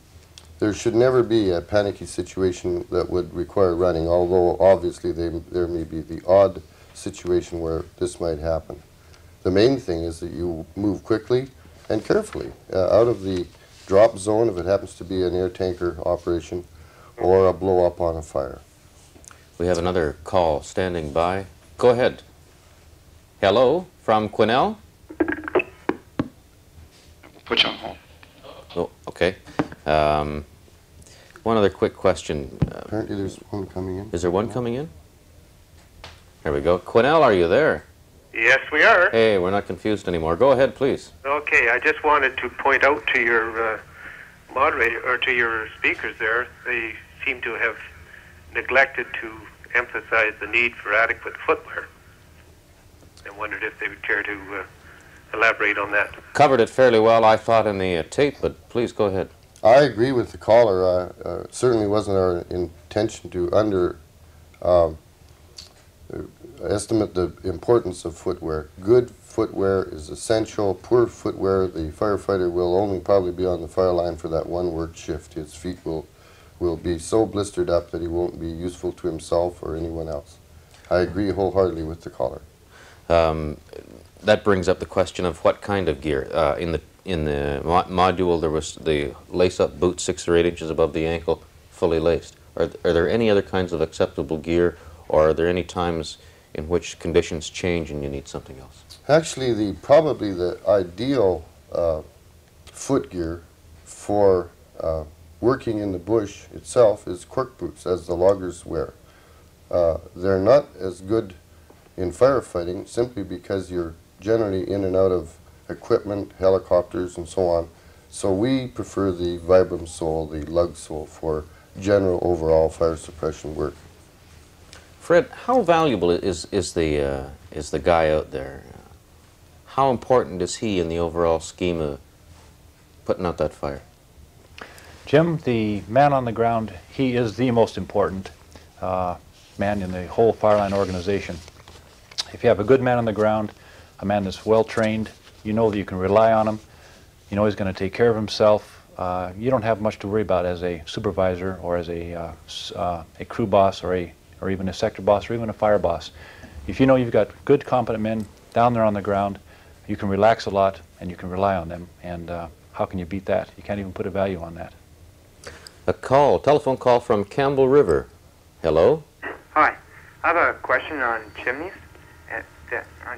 [SPEAKER 3] There should never be a panicky situation that would require running, although obviously there may be the odd situation where this might happen. The main thing is that you move quickly and carefully out of the drop zone if it happens to be an air tanker operation or a blow up on a fire.
[SPEAKER 2] We have another call standing by. Go ahead. Hello, from Quesnel?
[SPEAKER 9] Put you on hold.
[SPEAKER 2] Oh, okay. One other quick question.
[SPEAKER 3] Apparently there's one coming in.
[SPEAKER 2] Is there one coming in? There we go. Quesnel, are you there?
[SPEAKER 7] Yes, we are.
[SPEAKER 2] Hey, we're not confused anymore. Go ahead, please.
[SPEAKER 7] Okay, I just wanted to point out to your moderator, or to your speakers there, they seem to have neglected to emphasize the need for adequate footwear. I wondered if they would care to elaborate on that.
[SPEAKER 2] Covered it fairly well, I thought, in the tape, but please go ahead.
[SPEAKER 3] I agree with the caller. It certainly wasn't our intention to estimate the importance of footwear. Good footwear is essential. Poor footwear, the firefighter will only probably be on the fire line for that one work shift. His feet will be so blistered up that he won't be useful to himself or anyone else. I agree wholeheartedly with the caller.
[SPEAKER 2] That brings up the question of what kind of gear. In the module, there was the lace-up boot 6 or 8 inches above the ankle, fully laced. Are there any other kinds of acceptable gear, or are there any times in which conditions change and you need something else?
[SPEAKER 3] Actually, probably the ideal foot gear for working in the bush itself is cork boots, as the loggers wear. They're not as good in firefighting simply because you're generally in and out of equipment, helicopters, and so on. So we prefer the Vibram sole, the lug sole, for general overall fire suppression work.
[SPEAKER 2] Fred, how valuable is the guy out there? How important is he in the overall scheme of putting out that fire?
[SPEAKER 4] Jim, the man on the ground, he is the most important man in the whole fireline organization. If you have a good man on the ground, a man that's well trained, you know that you can rely on him, you know he's going to take care of himself. You don't have much to worry about as a supervisor or as a crew boss or even a sector boss or even a fire boss. If you know you've got good, competent men down there on the ground, you can relax a lot and you can rely on them. And how can you beat that? You can't even put a value on that.
[SPEAKER 2] A telephone call from Campbell River. Hello?
[SPEAKER 10] Hi. I have a question on chimneys.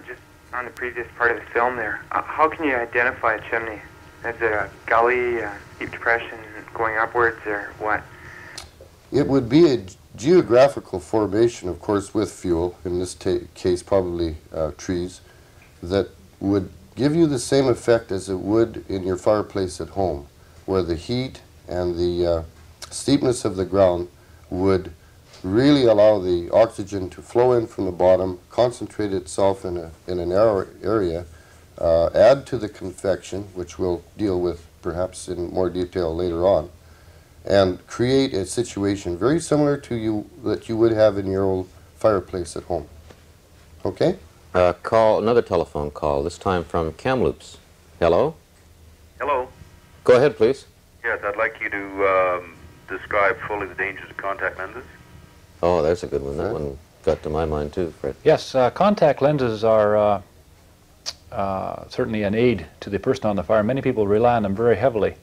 [SPEAKER 10] Just on the previous part of the film there. How can you identify a chimney? Is it a gully, deep depression going upwards, or what?
[SPEAKER 3] It would be a geographical formation, of course, with fuel, in this case probably trees, that would give you the same effect as it would in your fireplace at home, where the heat and the steepness of the ground would really allow the oxygen to flow in from the bottom, concentrate itself in an narrow area, add to the convection, which we'll deal with perhaps in more detail later on, and create a situation very similar to that you would have in your old fireplace at home. Okay?
[SPEAKER 2] Another telephone call, this time from Kamloops. Hello?
[SPEAKER 11] Hello.
[SPEAKER 2] Go ahead, please.
[SPEAKER 11] Yes, I'd like you to describe fully the dangers of contact lenses.
[SPEAKER 2] Oh, there's a good one. That one got to my mind too, Fred.
[SPEAKER 4] Yes, contact lenses are certainly an aid to the person on the fire. Many people rely on them very heavily.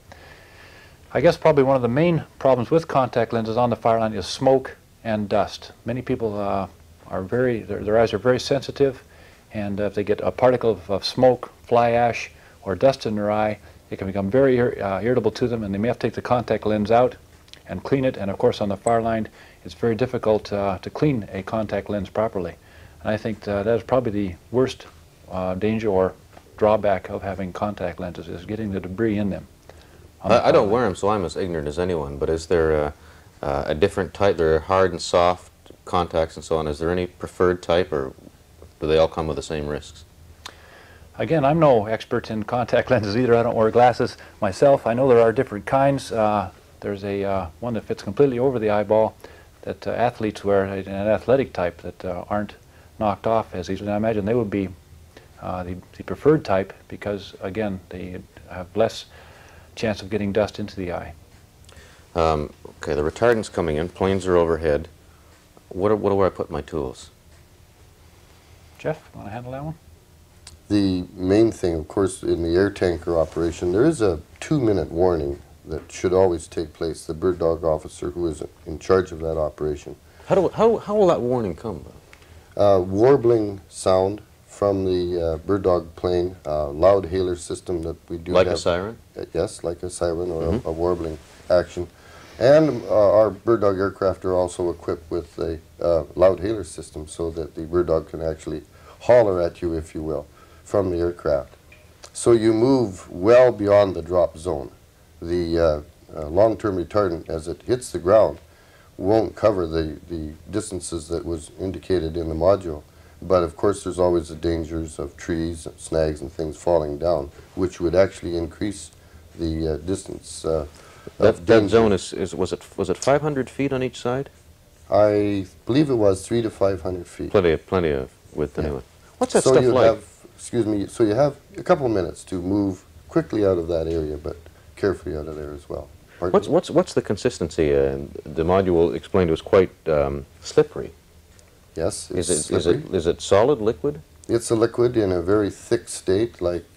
[SPEAKER 4] I guess probably one of the main problems with contact lenses on the fire line is smoke and dust. Many people their eyes are very sensitive, and if they get a particle of smoke, fly ash, or dust in their eye, it can become very irritable to them, and they may have to take the contact lens out and clean it. And of course on the fire line it's very difficult to clean a contact lens properly. And I think that is probably the worst danger or drawback of having contact lenses, is getting the debris in them.
[SPEAKER 2] I don't wear them, so I'm as ignorant as anyone, but is there a different type? There are hard and soft contacts and so on. Is there any preferred type, or do they all come with the same risks?
[SPEAKER 4] Again, I'm no expert in contact lenses either. I don't wear glasses myself. I know there are different kinds. There's one that fits completely over the eyeball that athletes wear, an athletic type that aren't knocked off as easily. And I imagine they would be the preferred type because, again, they have less chance of getting dust into the eye.
[SPEAKER 2] Okay, the retardant's coming in. Planes are overhead. Where do I put my tools?
[SPEAKER 4] Jeff, you want to handle that one?
[SPEAKER 3] The main thing, of course, in the air tanker operation, there is a 2-minute warning that should always take place. The bird dog officer who is in charge of that operation.
[SPEAKER 2] How will that warning come?
[SPEAKER 3] Warbling sound from the bird dog plane, loud hailer system that we do
[SPEAKER 2] like
[SPEAKER 3] have.
[SPEAKER 2] A siren?
[SPEAKER 3] Yes, like a siren or a warbling action. And our bird dog aircraft are also equipped with a loud hailer system so that the bird dog can actually holler at you, if you will, from the aircraft. So you move well beyond the drop zone. The long-term retardant, as it hits the ground, won't cover the distances that was indicated in the module. But of course there's always the dangers of trees, snags and things falling down, which would actually increase the distance.
[SPEAKER 2] That zone was it 500 feet on each side?
[SPEAKER 3] I believe it was 300 to 500 feet.
[SPEAKER 2] Plenty of width anyway. What's that
[SPEAKER 3] so
[SPEAKER 2] stuff
[SPEAKER 3] you
[SPEAKER 2] like?
[SPEAKER 3] Have, excuse me, so you have a couple of minutes to move quickly out of that area, but carefully out of there as well. Pardon?
[SPEAKER 2] What's the consistency? The module explained was quite slippery.
[SPEAKER 3] Yes, it's slippery.
[SPEAKER 2] Is it solid, liquid?
[SPEAKER 3] It's a liquid in a very thick state, like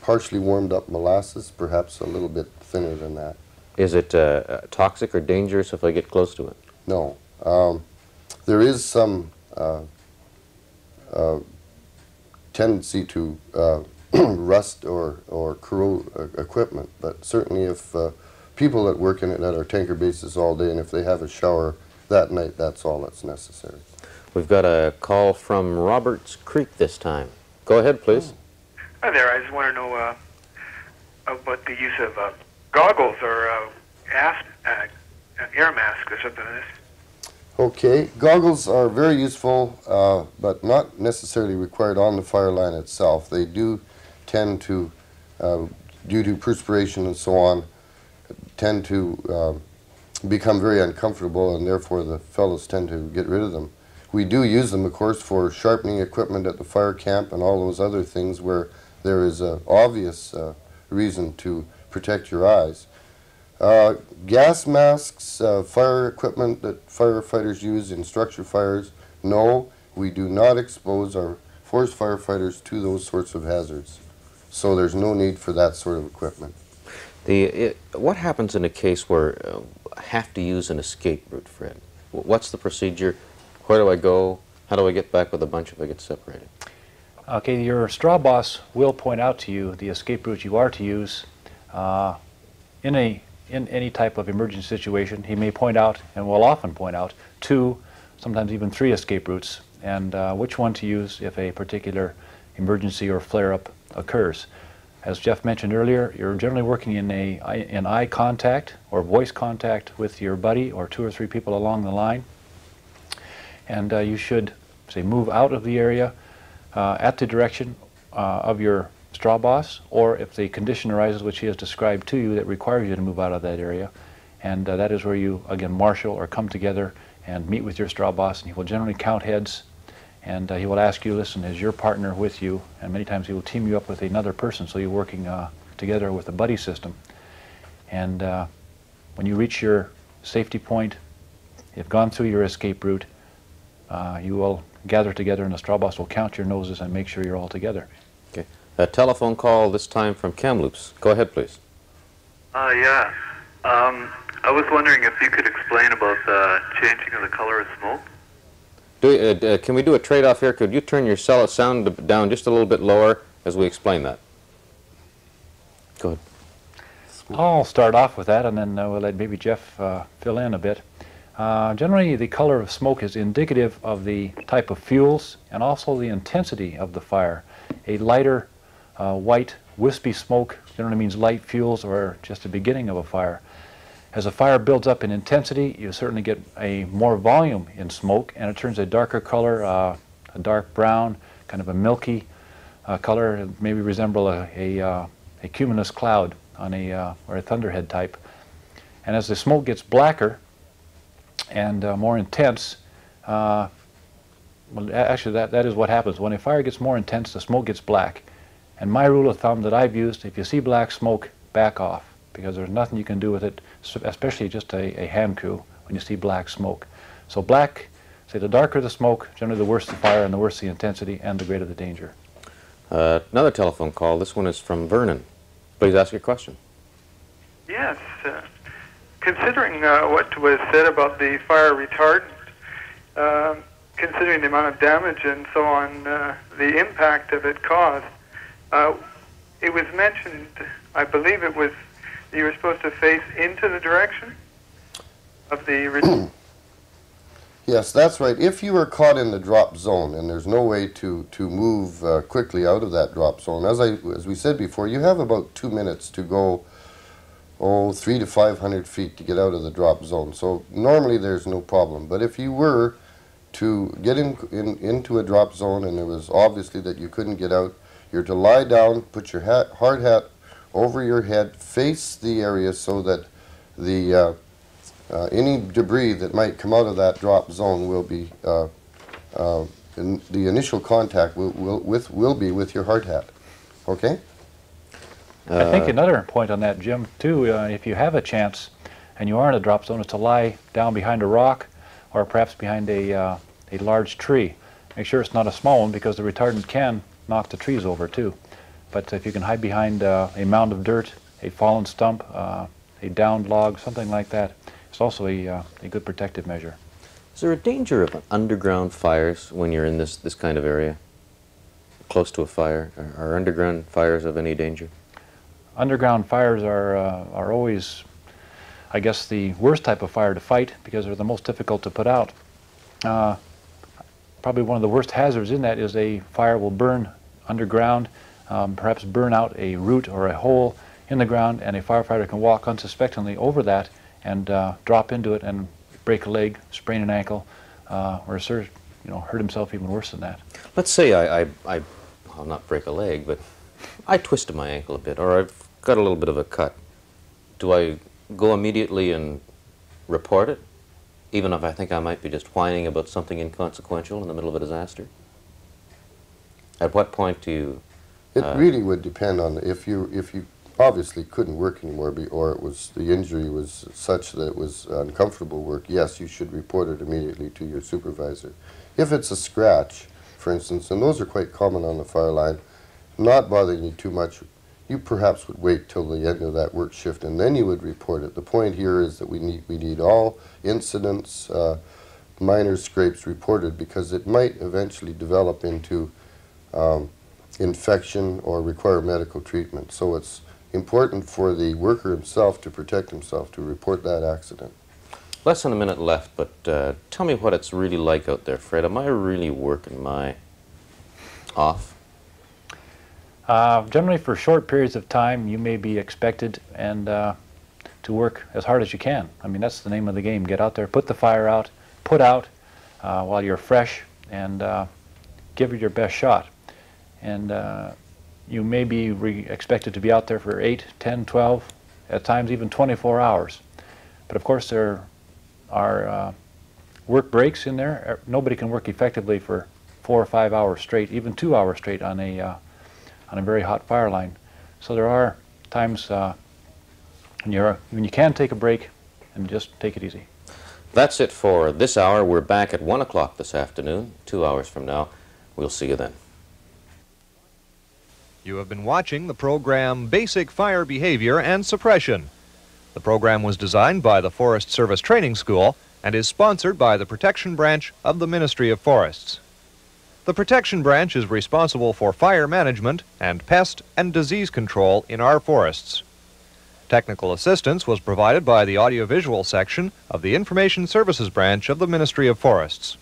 [SPEAKER 3] partially warmed up molasses, perhaps a little bit thinner than that.
[SPEAKER 2] Is it toxic or dangerous if I get close to it?
[SPEAKER 3] No. There is some tendency to rust or corrode equipment, but certainly if people that work in it at our tanker bases all day, and if they have a shower that night, that's all that's necessary.
[SPEAKER 2] We've got a call from Roberts Creek this time. Go ahead, please.
[SPEAKER 10] Hi there. I just want to know about the use of goggles or air mask or something like this.
[SPEAKER 3] Okay, goggles are very useful, but not necessarily required on the fire line itself. They do tend to, due to perspiration and so on, tend to become very uncomfortable, and therefore the fellows tend to get rid of them. We do use them, of course, for sharpening equipment at the fire camp and all those other things where there is an obvious reason to protect your eyes. Gas masks, fire equipment that firefighters use in structure fires, no, we do not expose our forest firefighters to those sorts of hazards. So there's no need for that sort of equipment.
[SPEAKER 2] What happens in a case where I have to use an escape route, Fred? What's the procedure? Where do I go? How do I get back with a bunch if I get separated?
[SPEAKER 4] Okay, your straw boss will point out to you the escape route you are to use in any type of emergency situation. He may point out, and will often point out, 2, sometimes even 3 escape routes, and which one to use if a particular emergency or flare-up occurs. As Jeff mentioned earlier, you're generally working in eye contact or voice contact with your buddy or 2 or 3 people along the line, and you should, say, move out of the area at the direction of your straw boss, or if the condition arises which he has described to you that requires you to move out of that area, and that is where you again marshal or come together and meet with your straw boss, and he will generally count heads, and he will ask you, listen, is your partner with you? And many times he will team you up with another person, so you're working together with a buddy system. And when you reach your safety point, you've gone through your escape route, you will gather together, and the straw boss will count your noses and make sure you're all together.
[SPEAKER 2] Okay. A telephone call this time from Kamloops. Go ahead, please.
[SPEAKER 5] Yeah. I was wondering if you could explain about the changing of the color of smoke.
[SPEAKER 2] Can we do a trade-off here? Could you turn your sound down just a little bit lower as we explain that? Go ahead.
[SPEAKER 4] I'll start off with that, and then we'll let maybe Jeff fill in a bit. Generally, the color of smoke is indicative of the type of fuels and also the intensity of the fire. A lighter white wispy smoke generally means light fuels or just the beginning of a fire. As a fire builds up in intensity, you certainly get a more volume in smoke, and it turns a darker color, a dark brown, kind of a milky color. It maybe resemble a cumulus cloud on or a thunderhead type. And as the smoke gets blacker and more intense, well, actually that is what happens. When a fire gets more intense, the smoke gets black. And my rule of thumb that I've used, if you see black smoke, back off, because there's nothing you can do with it, especially just a hand crew, when you see black smoke. So black, say the darker the smoke, generally the worse the fire and the worse the intensity and the greater the danger.
[SPEAKER 2] Another telephone call. This one is from Vernon. Please ask your question.
[SPEAKER 9] Yes. Considering what was said about the fire retardant, considering the amount of damage and so on, the impact of it caused, it was mentioned, I believe it was, you were supposed to face into the direction of the...
[SPEAKER 3] Yes, that's right. If you are caught in the drop zone and there's no way to move quickly out of that drop zone, as we said before, you have about 2 minutes to go, 300 to 500 feet to get out of the drop zone. So normally there's no problem. But if you were to get into a drop zone and it was obviously that you couldn't get out, you're to lie down, put your hard hat over your head, face the area so that the any debris that might come out of that drop zone will be, the initial contact will be with your hard hat. Okay?
[SPEAKER 4] I think another point on that, Jim, too, if you have a chance and you are in a drop zone, is to lie down behind a rock or perhaps behind a large tree. Make sure it's not a small one because the retardant can knock the trees over too. But if you can hide behind a mound of dirt, a fallen stump, a downed log, something like that, it's also a good protective measure.
[SPEAKER 2] Is there a danger of underground fires when you're in this kind of area, close to a fire? Are underground fires of any danger?
[SPEAKER 4] Underground fires are always, I guess, the worst type of fire to fight because they're the most difficult to put out. Probably one of the worst hazards in that is a fire will burn underground, perhaps burn out a root or a hole in the ground, and a firefighter can walk unsuspectingly over that and drop into it and break a leg, sprain an ankle, or hurt himself even worse than that.
[SPEAKER 2] Let's say I'll not break a leg, but I twisted my ankle a bit, or I've got a little bit of a cut. Do I go immediately and report it, even if I think I might be just whining about something inconsequential in the middle of a disaster? At what point do you...
[SPEAKER 3] It really would depend on if you obviously couldn't work anymore, or the injury was such that it was uncomfortable work. Yes, you should report it immediately to your supervisor. If it's a scratch, for instance, and those are quite common on the fire line, not bothering you too much, you perhaps would wait till the end of that work shift and then you would report it. The point here is that we need all incidents, minor scrapes reported, because it might eventually develop into infection or require medical treatment. So it's important for the worker himself to protect himself, to report that accident.
[SPEAKER 2] Less than a minute left, but tell me what it's really like out there, Fred. Am I really working my off?
[SPEAKER 4] Generally, for short periods of time, you may be expected and to work as hard as you can. I mean, that's the name of the game. Get out there, put the fire out, put out while you're fresh, and give it your best shot. And you may be expected to be out there for 8, 10, 12, at times even 24 hours. But of course, there are work breaks in there. Nobody can work effectively for 4 or 5 hours straight, even 2 hours straight on a very hot fire line. So there are times when you can take a break and just take it easy.
[SPEAKER 2] That's it for this hour. We're back at 1 o'clock this afternoon, 2 hours from now. We'll see you then.
[SPEAKER 1] You have been watching the program Basic Fire Behavior and Suppression. The program was designed by the Forest Service Training School and is sponsored by the Protection Branch of the Ministry of Forests. The Protection Branch is responsible for fire management and pest and disease control in our forests. Technical assistance was provided by the audiovisual section of the Information Services Branch of the Ministry of Forests.